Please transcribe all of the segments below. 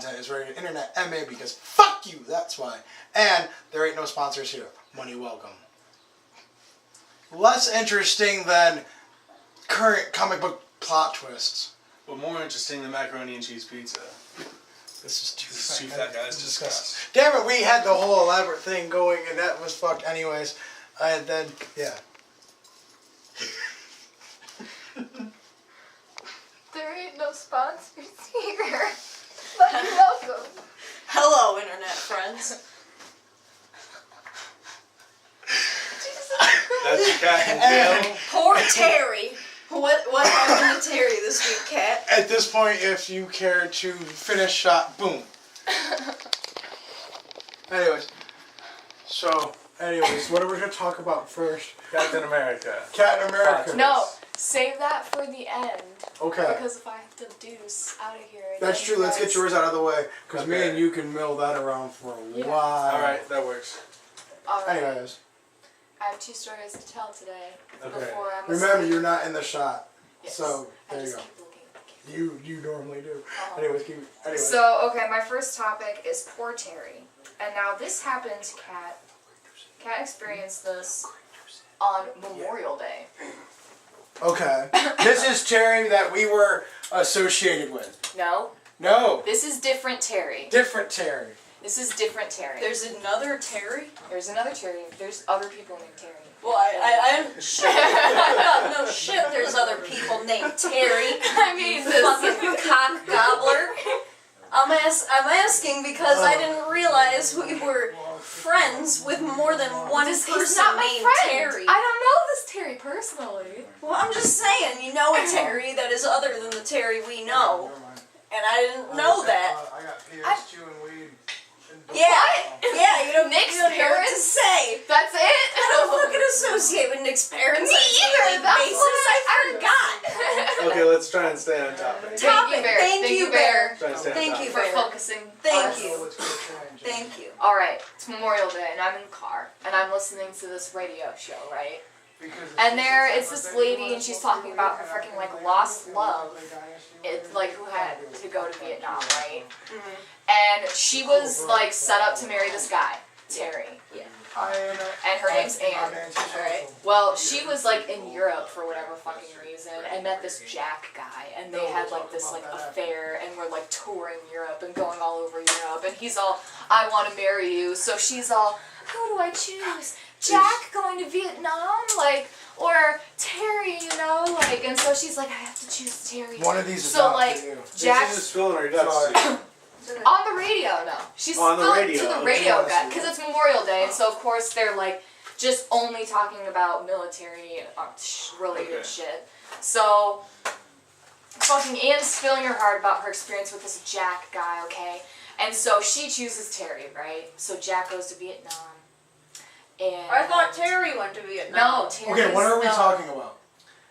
content is rated Internet MA because fuck you, that's why. And there ain't no sponsors here. Money welcome. Less interesting than current comic book plot twists. But more interesting than macaroni and cheese pizza. This is two fat guys to discuss. Damn it, we had the whole elaborate thing going and that was fucked anyways. And then, yeah. There ain't no sponsors here. But you're welcome. Hello, Internet friends. That's your cat in jail. Poor Terry. What happened to Terry this week, Kat? At this point, if you care to finish shot, boom. Anyways, what are we going to talk about first? Captain America. Captain America. No, save that for the end. Okay. Because if I have to deuce out of here. That's true. Let's get yours out of the way. Because me Okay. and you can mill that around for a Yeah. while. Alright, that works. Alright. Anyways. I have 2 stories to tell today. Okay. Before I'm Remember, asleep. you're not in the shot. Yes. So, I there you just go. keep looking. You normally do. Uh-huh. Anyways. So, okay, my first topic is poor Terry. And now this happened to Kat. Kat experienced this on Memorial Day. Okay. This is Terry that we were associated with. No, No. this is different Terry. Different Terry. This is different Terry. There's another Terry? There's another Terry. There's other people named Terry. Well, shit. No shit, there's other people named Terry. I mean, You fucking cock gobbler. I'm asking because I didn't realize we were friends with more than one person He's not my named friend. Terry. I don't know this Terry personally. Well, I'm just saying, you know a Terry that is other than the Terry we know. Never mind. And I didn't know that. I got PS2 and weed. Yeah, you don't, Nick's you don't know what to parents? say. That's it? I don't fucking associate with Nick's parents Me on a either. daily That's basis. what I forgot. Okay, let's try and stay on topic. Thank you, Bear. Thank you, Bear. Try and stay on Thank topic. you, For Bear. focusing. Thank us. you. Thank you. Alright, it's Memorial Day and I'm in the car and I'm listening to this radio show, right? And it's this lady and she's talking about her freaking like lost love. It's like who had to go to Vietnam, right? And she was like set up to marry this guy, Terry. Yeah. And her name's Anne. Alright. Well, she was like in Europe for whatever fucking reason and met this Jack guy and they had like this like affair and were like touring Europe and going all over Europe and he's all, I want to marry you. So she's all, who do I choose? Jack going to Vietnam? Like, or Terry, you know? Like, and so she's like, I have to choose Terry. One of these is So not like, for you. Jack This is spilling our guts. Sorry. on the radio, no. She's On the still radio. to the radio guy because it's Memorial Day, and so of course they're like just only talking about military related Okay. shit. So fucking Anne's spilling her heart about her experience with this Jack guy, okay? And so she chooses Terry, right? So Jack goes to Vietnam, and I thought Terry went to Vietnam. no, Terry. Okay, what are we talking about?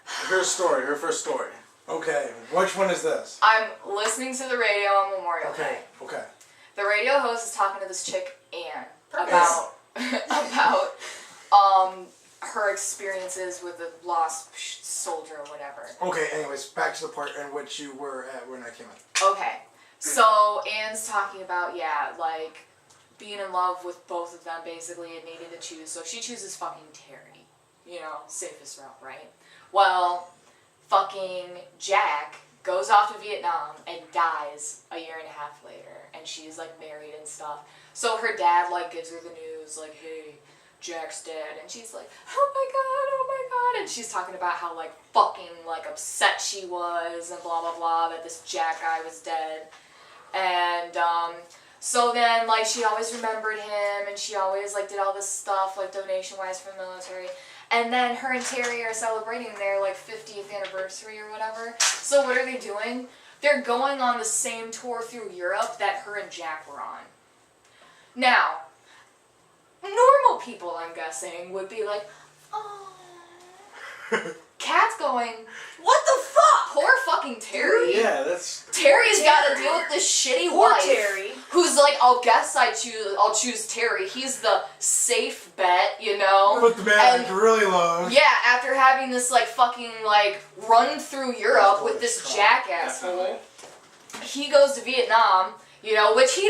Her story, her first story. Okay, which one is this? I'm listening to the radio on Memorial Day. Okay. The radio host is talking to this chick, Anne, Perfect. about her experiences with a lost soldier or whatever. Okay, anyways, back to the part in which you were at when I came in. Okay, so Anne's talking about, yeah, like, being in love with both of them, basically, and needing to choose. So she chooses fucking Terry. You know, safest route, right? Well, fucking Jack goes off to Vietnam and dies a year and a half later. And she's, like, married and stuff. So her dad, like, gives her the news, like, hey, Jack's dead. And she's like, oh my god. And she's talking about how, like, fucking, like, upset she was and blah, blah, blah, that this Jack guy was dead. And, so then, like, she always remembered him, and she always, like, did all this stuff, like, donation-wise for the military. And then her and Terry are celebrating their, like, 50th anniversary or whatever. So what are they doing? They're going on the same tour through Europe that her and Jack were on. Now, normal people, I'm guessing, would be like, oh. Kat's going, What the fuck? poor fucking Terry. Yeah, that's... Terry's got to deal with this shitty Poor wife. Terry. Who's like, I'll choose Terry. He's the safe bet, you know. But the man And- I really love. Yeah, after having this like fucking like run through Europe with this Jack asshole, he goes to Vietnam. You know, which he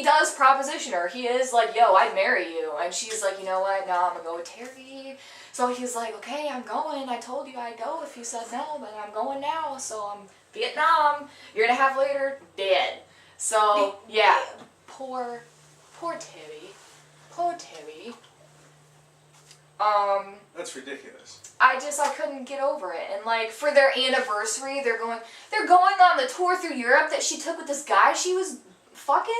does proposition her. He is like, yo, I'd marry you. And she's like, you know what, no, I'm gonna go with Terry. So he's like, okay, I'm going. I told you I'd go if you said no, but I'm going now. So I'm Vietnam. Year and a half later, dead. So, yeah. Poor Terry. Poor Terry. That's ridiculous. I couldn't get over it. And like for their anniversary, they're going on the tour through Europe that she took with this guy she was fucking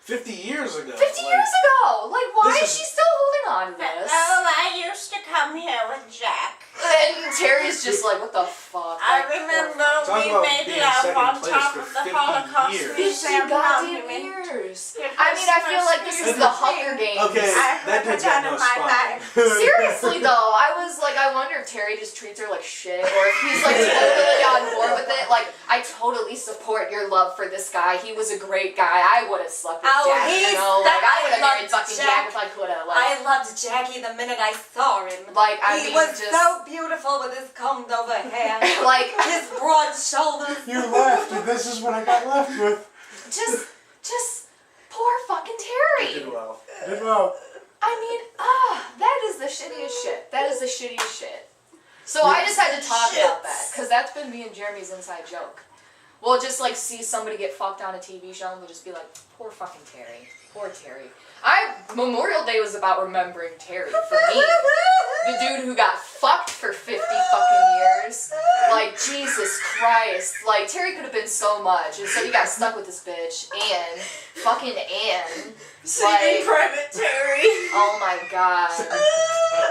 50 years ago. 50 years ago. Like why is she still holding on to this? I used to come here with Jack. And Terry's just like, what the fuck? I Like, remember Talk we about made being love second on place top for of the 50 Holocaust years. 50 Museum goddamn monument. years. It I was mean, I feel like this is the most Hunger Games. Okay, I've that ever dude's got done no in my spine. life. Seriously though, I wonder if Terry just treats her like shit, or if he's like totally on board with it. Like, I totally support your love for this guy. He was a great guy. I would have slept with Oh, Jack, you know? Like, I would have married loved fucking Jack if I could have. Like, I loved Jackie the minute I saw him. Like, I he mean, was just so beautiful with his combed over hair, like his broad shoulders. You left, and this is what I got left with. just poor fucking Did Terry. well. Did well. I mean, that is the shittiest shit. That is the shittiest shit. So I just had to talk about that, because that's been me and Jeremy's inside joke. We'll just like see somebody get fucked on a TV show and we'll just be like, poor fucking Terry. Poor Terry. Memorial Day was about remembering Terry for me. The dude who got fucked for 50 fucking years. Like, Jesus Christ. Like, Terry could have been so much. Instead, he got stuck with this bitch. Anne. Fucking Anne. Saving Private Terry. Oh my god.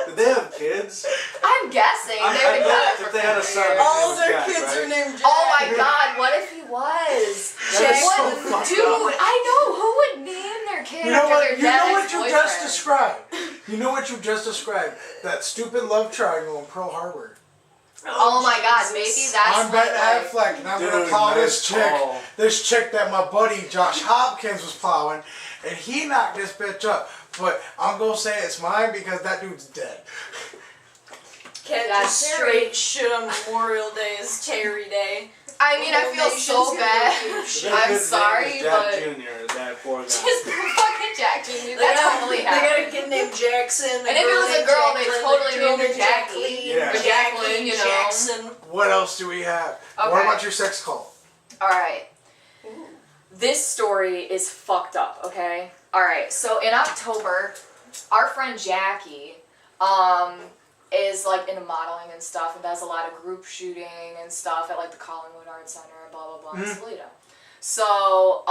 Did they have kids? I'm guessing. I They would have done bet it for if they had a 50 son, years. All Jack, their kids right? are named Jack. Oh my god, what if he was? That is so What- fucked dude, up. I know. Who would name their kid You know after what? their You know dead what you just ex-boyfriend? described. You know what you just described. That stupid love triangle in Pearl Harbor. Oh my god, maybe that's I'm Ben like, Affleck, and I'm gonna Dude, call nice this chick. call. This chick that my buddy Josh Hopkins was plowing, and he knocked this bitch up. But I'm gonna say it's mine because that dude's dead. Can't That's just Terry. straight shit on Memorial Day is Terry Day. I mean, I feel so bad. I'm sorry, Jack but Jr., that poor guy. just fucking Jack Jr. They That got, totally they got happened. a kid named Jackson. And if it was a girl, they totally named her Jackie. Jacqueline, Yeah. Or Jacqueline, you know. Jackson. What else do we have? Okay. What about your sex cult? Alright. This story is fucked up, okay? Alright, so in October, our friend Jackie, is like into modeling and stuff and does a lot of group shooting and stuff at like the Collingwood Arts Center and blah blah blah in Toledo. So,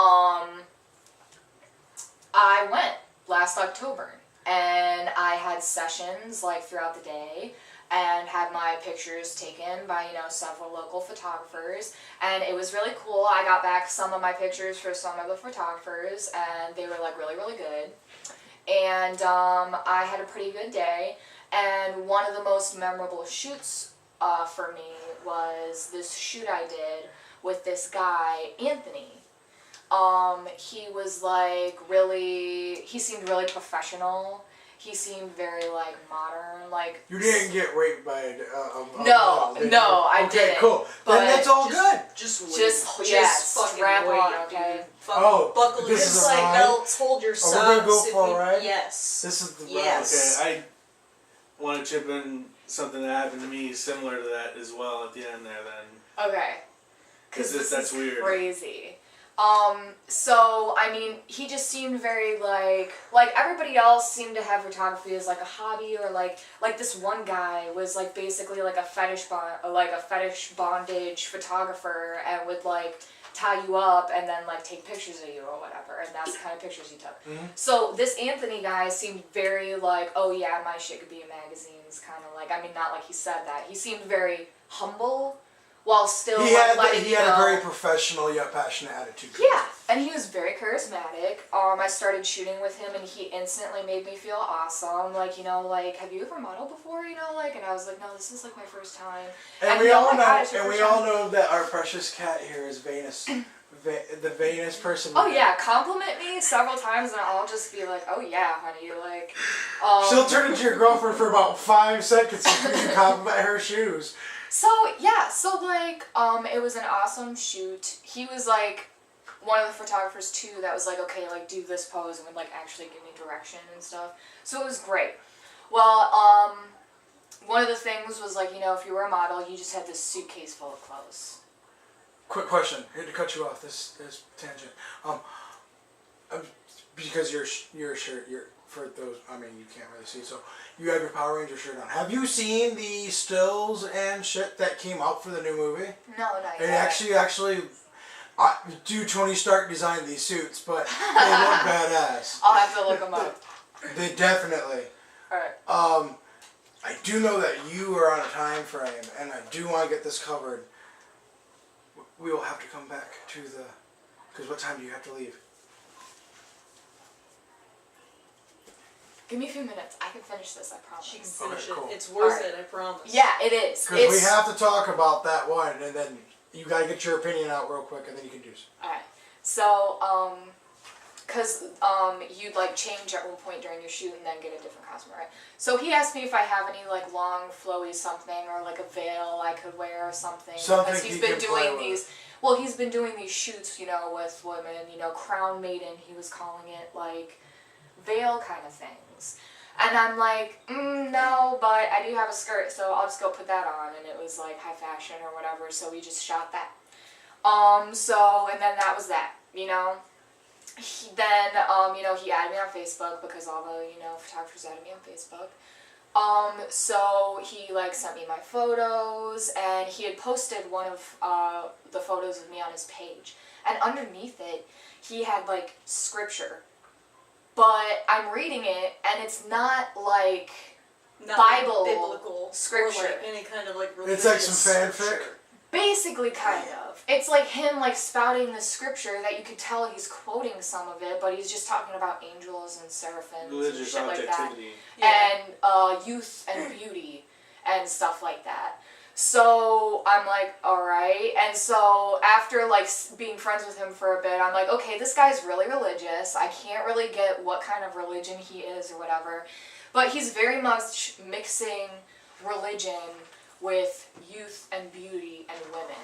I went last October and I had sessions like throughout the day and had my pictures taken by, you know, several local photographers, and it was really cool. I got back some of my pictures for some of the photographers and they were like really, really good. And I had a pretty good day, and one of the most memorable shoots for me was this shoot I did with this guy, Anthony. He was like he seemed really professional. He seemed very like modern, like. You didn't get raped by a No, model, did no, you? I okay, didn't, cool. but Then that's all good. Just wait. Just yeah, strap wait, on, okay? dude. Fucking Oh, buckle this your is a side ride? belts, hold your Oh, we're gonna go socks. for a if you- ride? Yes. This is the Yes. Okay, I want to chip in something that happened to me similar to that as well at the end there then. Okay. Because Because that's weird. crazy. So, I mean, he just seemed very like everybody else seemed to have photography as like a hobby, or like this one guy was like basically like a fetish bondage photographer, and would like tie you up and then like take pictures of you or whatever, and that's the kind of pictures he took. Mhm. So this Anthony guy seemed very like, oh yeah, my shit could be in magazines, kind of like, I mean, not like he said that. He seemed very humble, while still He had letting he you had know. a very professional yet passionate attitude. Yeah, and he was very charismatic. I started shooting with him, and he instantly made me feel awesome. Like, you know, like, have you ever modeled before? You know, like, and I was like, no, this is like my first time. And you we all oh my know, God, it's your and we first all time. know that our precious cat here is Venus, the Venus person. Oh yeah, compliment me several times, and I'll just be like, oh yeah, honey, like. She'll turn into your girlfriend for about 5 seconds before you compliment her shoes. So yeah, so like, it was an awesome shoot. He was like one of the photographers too that was like, okay, like do this pose and would like actually give me direction and stuff. So it was great. Well, one of the things was like, you know, if you were a model, you just had this suitcase full of clothes. Quick question. I hate to cut you off this tangent. Because your shirt, for those, I mean, you can't really see, so you have your Power Ranger shirt on. Have you seen the stills and shit that came out for the new movie? No, not It yet. actually, Tony Stark designed these suits, but they look badass. I'll have to look them up. They definitely. Alright. I do know that you are on a time frame, and I do want to get this covered. We will have to come back to the, because what time do you have to leave? Give me a few minutes. I can finish this, I promise. She can finish Okay, cool. it. It's worth Alright. it, I promise. Yeah, it is. Because we have to talk about that one, and then you gotta get your opinion out real quick, and then you can do so. Alright. So, because you'd like change at one point during your shoot and then get a different costume, right? So he asked me if I have any like long flowy something or like a veil I could wear or something. Something because he's he been can play doing with. these. Well, he's been doing these shoots, you know, with women, you know, crown maiden. He was calling it like veil kind of things. And I'm like, no, but I do have a skirt, so I'll just go put that on. And it was like high fashion or whatever, so we just shot that. And then that was that, you know. You know, he added me on Facebook because all the, you know, photographers added me on Facebook. So he like sent me my photos, and he had posted one of the photos of me on his page. And underneath it, he had like scripture. But I'm reading it, and it's not like Not Bible like biblical scripture. or like any kind of like religious It's like some fanfic? scripture. Basically, kind of. It's like him like spouting the scripture that you could tell he's quoting some of it, but he's just talking about angels and seraphims and Religious shit like that. objectivity. Yeah. And youth and beauty and stuff like that. So I'm like, alright. And so after like being friends with him for a bit, I'm like, okay, this guy's really religious. I can't really get what kind of religion he is or whatever. But he's very much mixing religion with youth and beauty and women.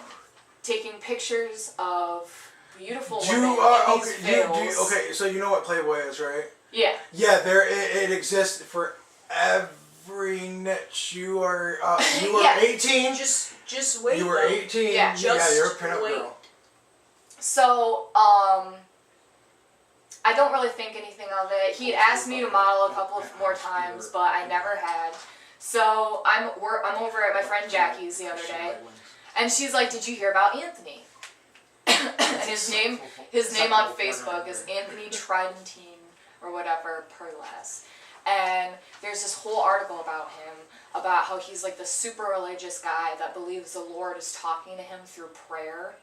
Taking pictures of beautiful women in these veils. Okay, so you know what Playboy is, right? Yeah. Yeah, it exists for every niche. You are Yeah. 18. Just wait. You were though. 18. Yeah. Just you're a pinup wait. girl. So, I don't really think anything of it. He had asked me to model a couple of more times, but I never had. So I'm over at my friend Jackie's the other day, and she's like, "Did you hear about Anthony?" And his name on Facebook is Anthony Tridentine or whatever Perles. And there's this whole article about him, about how he's like the super religious guy that believes the Lord is talking to him through prayer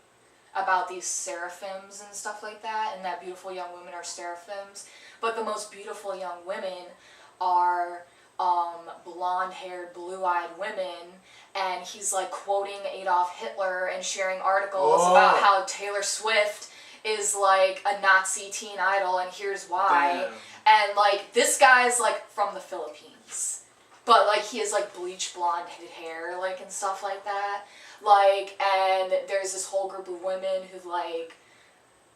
about these seraphims and stuff like that, and that beautiful young women are seraphims. But the most beautiful young women are blonde-haired, blue-eyed women, and he's like quoting Adolf Hitler and sharing articles about how Taylor Swift is like a Nazi teen idol, and here's why. Damn. And like this guy's like from the Philippines, but like he has like bleach blonde hair, like, and stuff like that. Like, and there's this whole group of women who like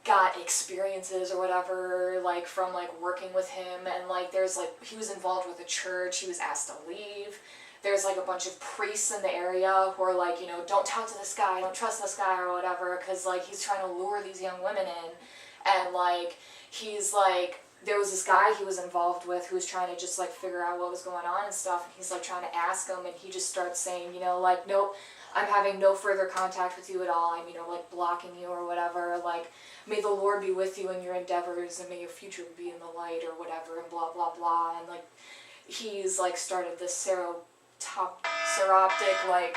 got experiences or whatever, like from like working with him, and like there's like he was involved with a church, he was asked to leave. There's like a bunch of priests in the area who are like, you know, don't talk to this guy, don't trust this guy or whatever, because like he's trying to lure these young women in. And like he's like, there was this guy he was involved with who was trying to just like figure out what was going on and stuff, and he's like trying to ask him, and he just starts saying, you know, like, nope, I'm having no further contact with you at all, I'm, you know, like blocking you or whatever, like, may the Lord be with you in your endeavors, and may your future be in the light or whatever, and blah blah blah. And like he's like started this seroptic like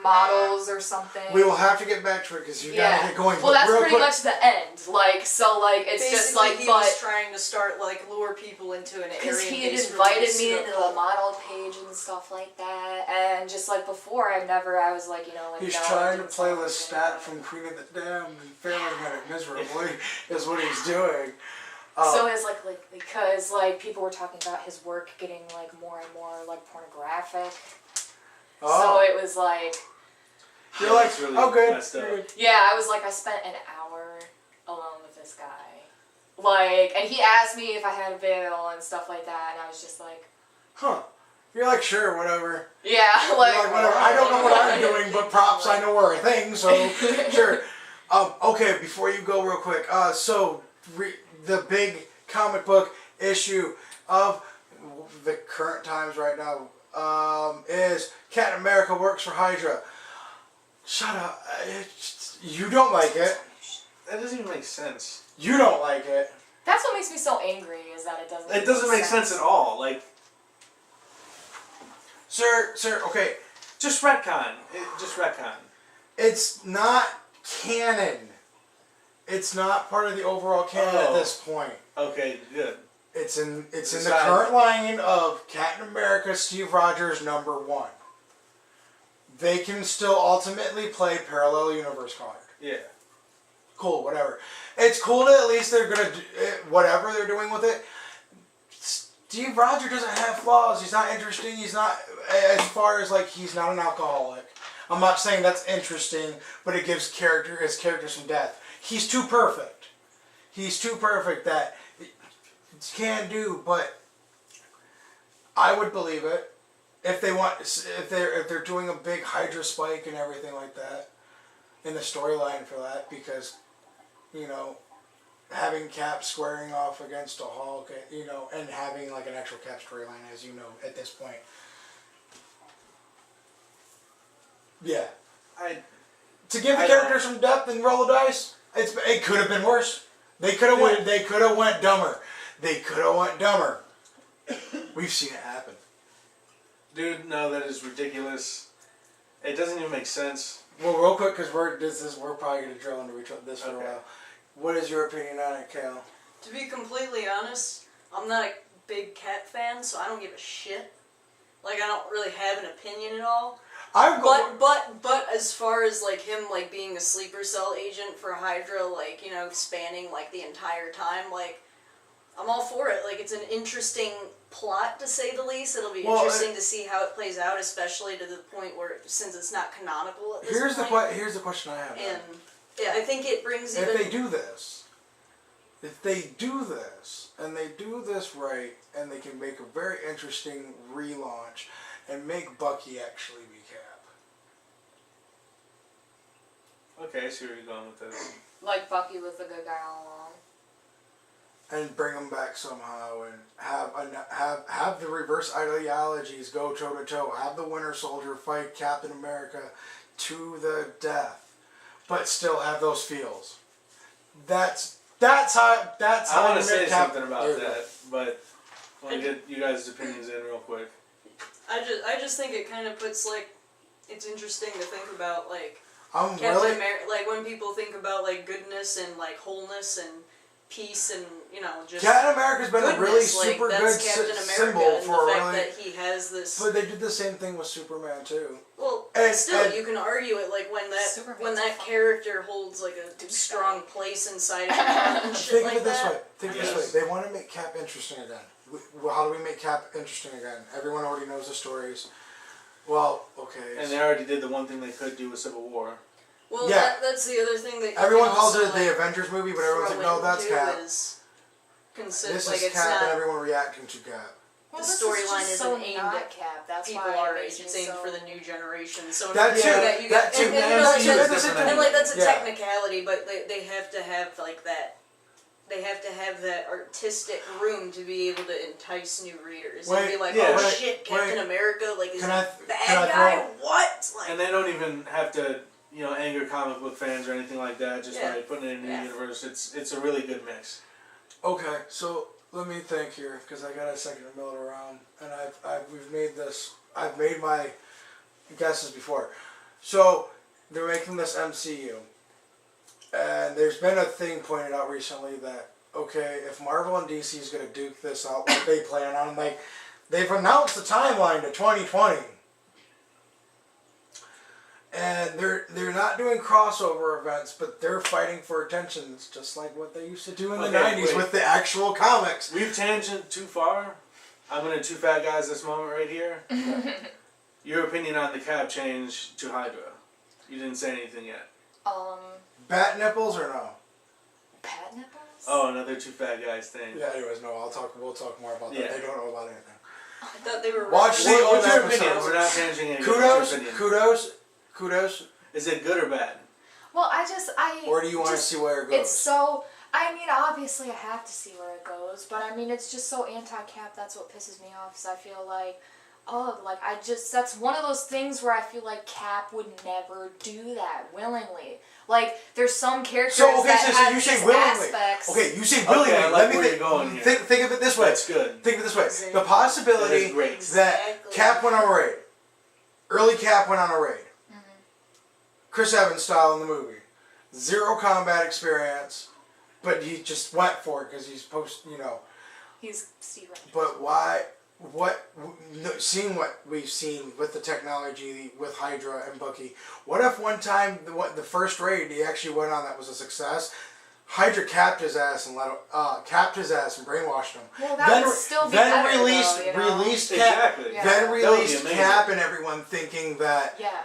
models or something. We will have to get back to it because you gotta get going. Well, but that's real pretty quick, much the end. Like, so like it's Basically, just like, he but was trying to start like lure people into an area. because he had invited me into the model page and stuff like that, and just like before, I was like, you know, like he's no, trying to didn't play sound the good. stat from Queen of the Damned and failing at it miserably is what he's doing. So it's like because like people were talking about his work getting like more and more like pornographic. So it was like, you're like, It's really oh good, messed up. you're good. yeah, I was like, I spent an hour alone with this guy. Like, and he asked me if I had a veil and stuff like that, and I was just like, Huh. You're like, sure, whatever. yeah, You're like, whatever. I don't know what I'm doing, but props I know are a thing, so sure. Okay, before you go real quick, the big comic book issue of the current times right now is Captain America works for Hydra. Shut up. You don't like it. That doesn't even make sense. You don't like it. That's what makes me so angry, is that it doesn't. It doesn't make sense at all. Like, Sir, okay. just retcon. Just retcon. It's not canon. It's not part of the overall canon at this point. Okay, good. It's in the current line of Captain America, Steve Rogers, #1. They can still ultimately play parallel universe card. Yeah. Cool, whatever. It's cool that at least they're gonna do whatever they're doing with it. Steve Rogers doesn't have flaws. He's not interesting. He's not, as far as like, he's not an alcoholic. I'm not saying that's interesting, but it gives his character some depth. He's too perfect. He's too perfect that it can do, but I would believe it if they're doing a big Hydra spike and everything like that in the storyline for that, because having Cap squaring off against a Hulk, and having like an actual Cap storyline, as you know, at this point. Yeah. To give the characters some depth and roll the dice, it could have been worse. They could have went dumber. They could have went dumber. We've seen it happen. Dude, no, that is ridiculous. It doesn't even make sense. Well, real quick, because we're probably going to drill into this for a Okay. while. What is your opinion on it, Kale? To be completely honest, I'm not a big Cat fan, so I don't give a shit. Like, I don't really have an opinion at all. But as far as like him like being a sleeper cell agent for Hydra, like, spanning like the entire time, like, I'm all for it. Like, it's an interesting plot, to say the least. It'll be interesting to see how it plays out, especially to the point where, since it's not canonical at this point. Here's the question I have. And yeah, I think it brings if they do this, and they do this right, and they can make a very interesting relaunch, and make Bucky actually be Cap. Okay, I see where you're going with this. Like Bucky was the good guy all along. And bring them back somehow, and have the reverse ideologies go toe to toe. Have the Winter Soldier fight Captain America to the death, but still have those feels. That's how. I want to say something about that, but I want to get you guys' opinions in real quick. I just think it kind of puts, like, it's interesting to think about, like, Captain America, like, when people think about, like, goodness and, like, wholeness and peace and, just Captain America's been a really goodness, super like, good that's Captain America, symbol and for the a fact really. that he has this. But they did the same thing with Superman too. Well, And you can argue it, like, when Superman's that fun. character holds, like, a strong place inside of your heart and shit Think like of it this that. way. Think of it this way. They want to make Cap interesting again. How do we make Cap interesting again? Everyone already knows the stories. Well, okay. And they already did the one thing they could do with Civil War. Well, Yeah. that's the other thing that you Everyone can calls also, it the Avengers movie, but everyone's like, no, that's Cap. This Like, is it's Cap, not, and everyone reacting to Cap. Well, the this storyline is isn't so aimed not at Cap. That's people why our it age. makes It's me aimed so... for the new generation. So That too. you got, That too. and, MCU is like, different and like that's a Yeah. technicality, but they have to have like that. They have to have that artistic room to be able to entice new readers and be like, yeah, oh wait, shit, Captain America, like, is Can a I bad guy? What? Like, And they don't even have to, anger comic book fans or anything like that. Just by putting it in a new universe, it's a really good mix. Okay, so let me think here, because I got a second to mill it around, and I've made my guesses before. So they're making this MCU, and there's been a thing pointed out recently that, okay, if Marvel and DC is going to duke this out like they plan on, like, they've announced the timeline to 2020. And they're not doing crossover events, but they're fighting for attention. It's just like what they used to do in the 90s with the actual comics. We've tangent too far. I'm gonna two fat guys this moment right here. Your opinion on the Cap change to Hydra? You didn't say anything yet. Bat nipples or no? Bat nipples? Oh, another two fat guys thing. Yeah. Anyways, no. We'll talk more about that. Yeah. They don't know about anything. I thought they were. Watch the What's old your opinion? episodes. We're not changing anything. Kudos. Is it good or bad? Well, Or do you want to see where it goes? It's so. I mean, obviously, I have to see where it goes, but I mean, it's just so anti-Cap. That's what pisses me off. Because I feel like, that's one of those things where I feel like Cap would never do that willingly. Like, there's some characters So you have say these willingly. aspects. Okay, you say willingly. Okay, I like Let me where you're going here. think of it this way. That's good. Think of it this way. Exactly. The possibility That is great. that Exactly. Cap went on a raid. Early Cap went on a raid. Chris Evans style in the movie. 0 combat experience, but he just went for it because he's He's Steve Rogers. But why? Seeing what we've seen with the technology with Hydra and Bucky, what if one time the first raid he actually went on that was a success? Hydra capped his ass and brainwashed him. Well, that would still be better, released Cap. Exactly. Yeah. Then That would be released amazing. Cap and everyone thinking that Yeah.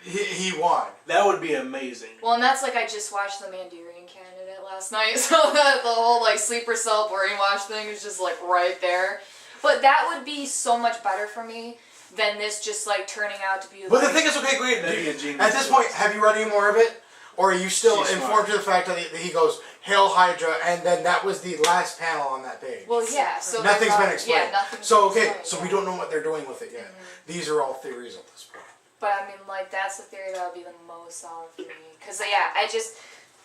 he won. That would be amazing. Well, and that's like I just watched the Mandarin Candidate last night, so that the whole like sleeper cell brainwash thing is just like right there. But that would be so much better for me than this just like turning out to be. But the thing is, okay, wait. That'd be a genius At this twist. point, have you read any more of it, or are you still She's informed smart. to the fact that he goes "Hail Hydra" and then that was the last panel on that page? Well, yeah. So Nothing's they're been explained. Yeah, nothing's So been okay, explained, so yeah. we don't know what they're doing with it yet. These are all theories at this point. But I mean, like that's the theory that would be the most solid for me. Cause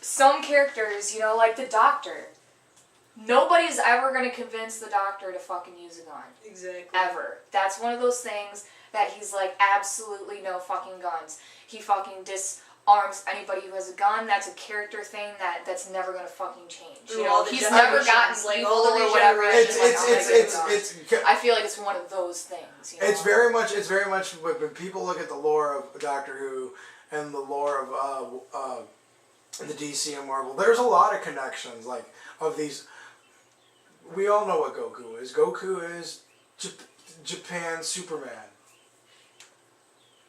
some characters, like the Doctor. Nobody's ever gonna convince the Doctor to fucking use a gun. Exactly. Ever. That's one of those things that he's like, absolutely no fucking guns. He fucking disarms anybody who has a gun. That's a character thing that's never gonna fucking change. Through all the He's never gotten generations, like, evil all the or whatever. It's I feel like it's one of those things. It's very much when people look at the lore of Doctor Who and the lore of the DC and Marvel. There's a lot of connections of these. We all know what Goku is. Goku is Japan's Superman.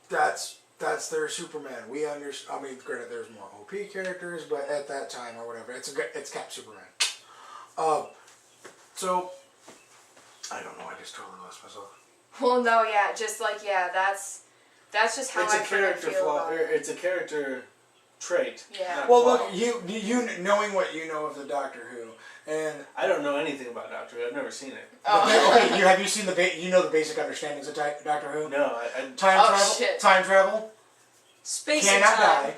That's their Superman. We understand. I mean, granted, there's more OP characters, but at that time or whatever, it's Cap Superman. So I don't know. I just totally lost myself. Well, no, yeah, just that's just how It's I a character feel flaw. about it. It's a character trait. Yeah. not Well, flaw. look, you knowing what you know of the Doctor Who, and I don't know anything about Doctor Who. I've never seen it. okay, have you seen the basic understandings of Doctor Who? No, Time Oh, travel. shit. Time travel. Space and Cannot time. die.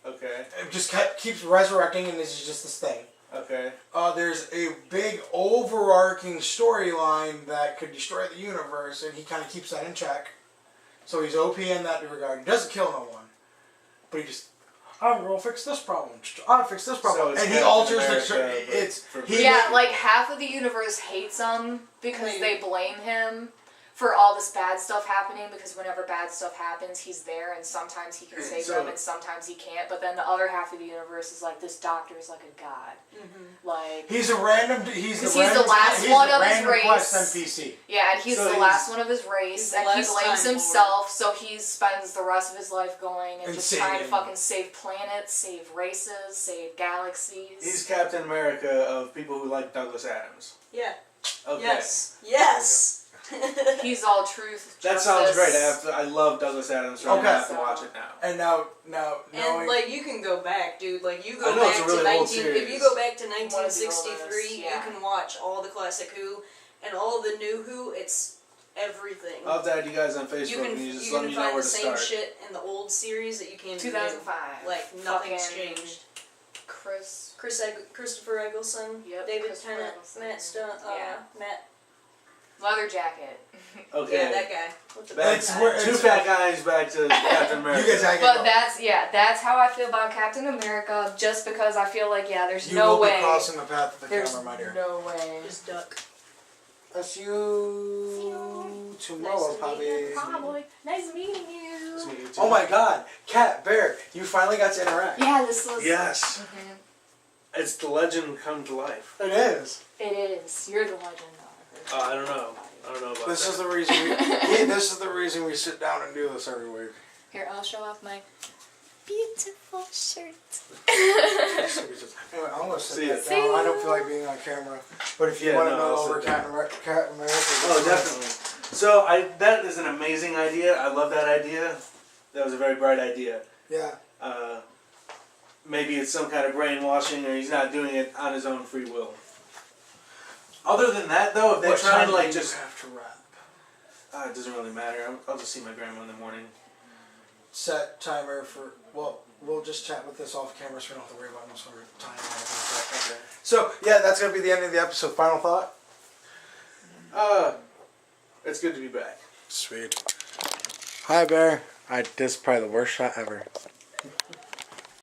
okay, It just keeps resurrecting, and this is just this thing. okay. There's a big overarching storyline that could destroy the universe, and he kind of keeps that in check. So he's OP in that regard. He doesn't kill no one, but he just, I'm gonna fix this problem. I'll fix this problem, So it's and he Captain alters America, the. but It's for he. Yeah, like half of the universe hates him because they blame him for all this bad stuff happening, because whenever bad stuff happens, he's there, and sometimes he can save So- them and sometimes he can't. But then the other half of the universe is like, this Doctor is like a god. Like, He's a random. He's the 'Cause he's the random, last he's one the of his random race. quest NPC. yeah, and he's So the he's- last one of his race, he's the and he last blames Time himself, so he spends the rest of his life going and And just trying to saving. fucking save planets, save races, save galaxies. He's Captain America of people who like Douglas Adams. Yeah. Okay. Yes. Yes. He's all truth. That justice. sounds great. I love Douglas Adams, so I'm Okay. gonna have to watch it now. And now knowing. And like you can go back, dude. Like you go I know it's back a really to old 19. series. If you go back to One of the 1963, oldest, yeah. you can watch all the classic Who and all the new Who. It's everything. I'll have to add you guys on Facebook you can and you just you let can me know find where the to same start. shit in the old series that you can in the new. 2005. Like nothing's Fucking changed. Christopher Eggleston, Yep, David Christopher Tennant, Eggleston. Matt Stone, Yeah. Matt. Leather jacket. Okay. Yeah, that guy. What the Back, It's where- two fat guys back to Captain America. You guys, I But that's how I feel about Captain America. Just because I feel like there's you no will way. be crossing the path of the There's camera, my dear. no way. Just duck. I'll see you tomorrow, Nice probably. Nice meeting you. Nice meeting you too. Oh my God, Cat, Bear, you finally got to interact. Yeah, this was. Yes. Mhm. It's the legend come to life. It is. It is. You're the legend. I don't know. I don't know about This that. is the reason. This is the reason we sit down and do this every week. Here, I'll show off my. beautiful shirt. Anyway, I'm gonna sit that down. I don't feel like being on camera, but if you want to know over Cat America. Oh, definitely. So that is an amazing idea. I love that idea. That was a very bright idea. Yeah. Maybe it's some kind of brainwashing, or he's not doing it on his own free will. Other than that, though, if they're trying to like just have to wrap. it doesn't really matter. I'll just see my grandma in the morning. Set timer for we'll just chat with this off camera, so we don't have to worry about no sort of time. Okay. So yeah, that's gonna be the end of the episode. Final thought. It's good to be back. Sweet. Hi, Bear. This is probably the worst shot ever.